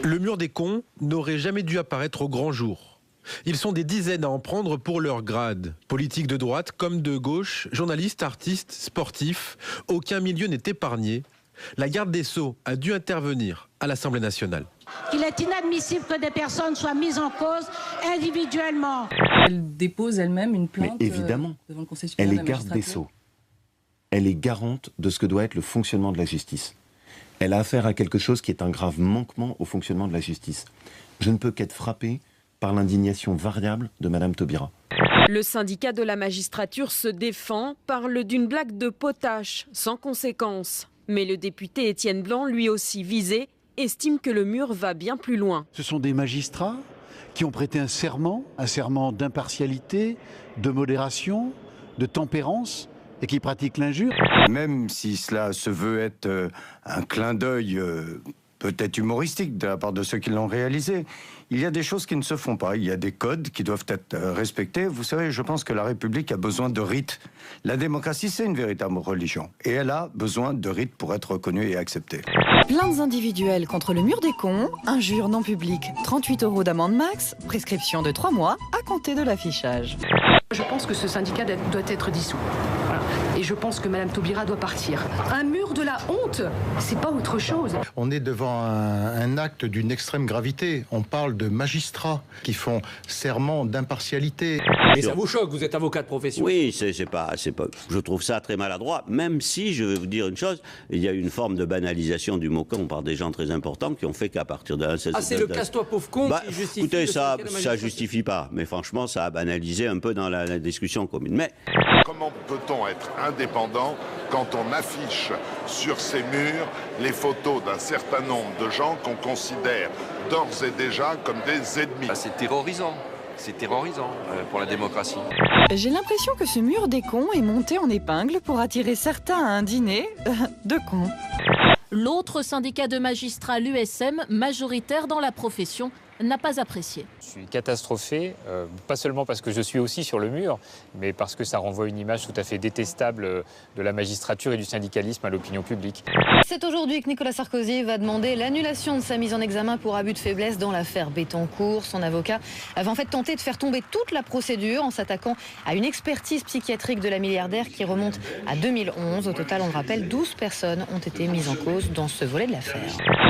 Le mur des cons n'aurait jamais dû apparaître au grand jour. Ils sont des dizaines à en prendre pour leur grade. Politiques de droite comme de gauche, journalistes, artistes, sportifs, aucun milieu n'est épargné. La garde des Sceaux a dû intervenir à l'Assemblée nationale. Il est inadmissible que des personnes soient mises en cause individuellement. Elle dépose elle-même une plainte évidemment, devant le Conseil supérieur de la elle est garde des magistrature. Sceaux. Elle est garante de ce que doit être le fonctionnement de la justice. Elle a affaire à quelque chose qui est un grave manquement au fonctionnement de la justice. Je ne peux qu'être frappé par l'indignation variable de Madame Taubira. Le syndicat de la magistrature se défend, parle d'une blague de potache, sans conséquence. Mais le député Étienne Blanc, lui aussi visé, estime que le mur va bien plus loin. Ce sont des magistrats qui ont prêté un serment d'impartialité, de modération, de tempérance, et qui pratiquent l'injure. Même si cela se veut être un clin d'œil peut-être humoristique de la part de ceux qui l'ont réalisé, il y a des choses qui ne se font pas. Il y a des codes qui doivent être respectés. Vous savez, je pense que la République a besoin de rites. La démocratie, c'est une véritable religion. Et elle a besoin de rites pour être reconnue et acceptée. Plaintes individuelles contre le mur des cons, injures non publiques, 38 € d'amende max, prescription de 3 mois à compter de l'affichage. Je pense que ce syndicat doit être dissous. Voilà. Et je pense que Madame Taubira doit partir. Un mur de la honte, c'est pas autre chose. On est devant un acte d'une extrême gravité. On parle de magistrats qui font serment d'impartialité. Et ça vous choque, vous êtes avocat de profession. Oui, c'est pas, je trouve ça très maladroit, même si, je vais vous dire une chose, il y a une forme de banalisation du mot con par des gens très importants qui ont fait qu'à partir de... Ah, c'est le casse-toi pauvre con qui justifie... Écoutez, ça justifie pas, mais franchement, ça a banalisé un peu dans la discussion commune. Mais... Comment peut-on être indépendant quand on affiche sur ces murs les photos d'un certain nombre de gens qu'on considère d'ores et déjà comme des ennemis? C'est terrorisant. C'est terrorisant pour la démocratie. J'ai l'impression que ce mur des cons est monté en épingle pour attirer certains à un dîner de cons. L'autre syndicat de magistrats, l'USM, majoritaire dans la profession, n'a pas apprécié. Je suis catastrophé, pas seulement parce que je suis aussi sur le mur, mais parce que ça renvoie une image tout à fait détestable de la magistrature et du syndicalisme à l'opinion publique. C'est aujourd'hui que Nicolas Sarkozy va demander l'annulation de sa mise en examen pour abus de faiblesse dans l'affaire Bettencourt. Son avocat avait en fait tenté de faire tomber toute la procédure en s'attaquant à une expertise psychiatrique de la milliardaire qui remonte à 2011. Au total, on le rappelle, 12 personnes ont été mises en cause dans ce volet de l'affaire.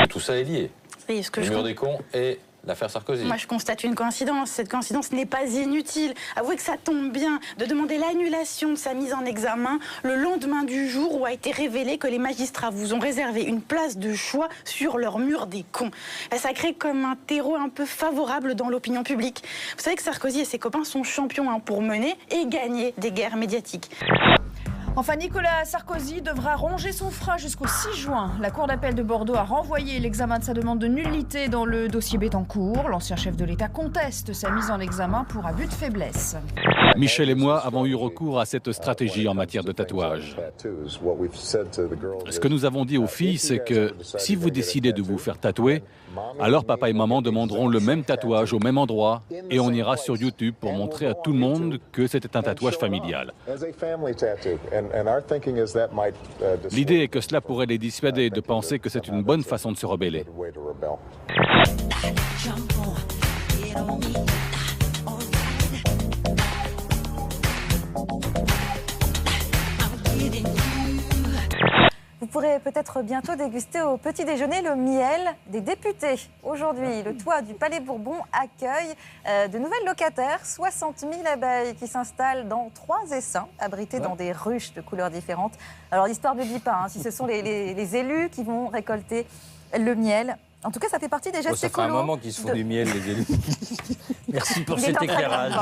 Tout ça est lié. Oui, ce que le mur des cons et l'affaire Sarkozy. Moi, je constate une coïncidence. Cette coïncidence n'est pas inutile. Avouez que ça tombe bien de demander l'annulation de sa mise en examen le lendemain du jour où a été révélé que les magistrats vous ont réservé une place de choix sur leur mur des cons. Ça crée comme un terreau un peu favorable dans l'opinion publique. Vous savez que Sarkozy et ses copains sont champions pour mener et gagner des guerres médiatiques. Enfin, Nicolas Sarkozy devra ronger son frein jusqu'au 6 juin. La Cour d'appel de Bordeaux a renvoyé l'examen de sa demande de nullité dans le dossier Bettencourt. L'ancien chef de l'État conteste sa mise en examen pour abus de faiblesse. Michel et moi avons eu recours à cette stratégie en matière de tatouage. Ce que nous avons dit aux filles, c'est que si vous décidez de vous faire tatouer, alors papa et maman demanderont le même tatouage au même endroit et on ira sur YouTube pour montrer à tout le monde que c'était un tatouage familial. L'idée est que cela pourrait les dissuader de penser que c'est une bonne façon de se rebeller. Vous pourrez peut-être bientôt déguster au petit déjeuner le miel des députés. Aujourd'hui, le toit du Palais Bourbon accueille de nouvelles locataires, 60 000 abeilles qui s'installent dans 3 essaims, abrités dans des ruches de couleurs différentes. Alors l'histoire ne dit pas si ce sont les élus qui vont récolter le miel. En tout cas, ça fait partie des gestes écolos. Ça fait un moment qu'ils se font du miel, les élus. Merci pour cet éclairage.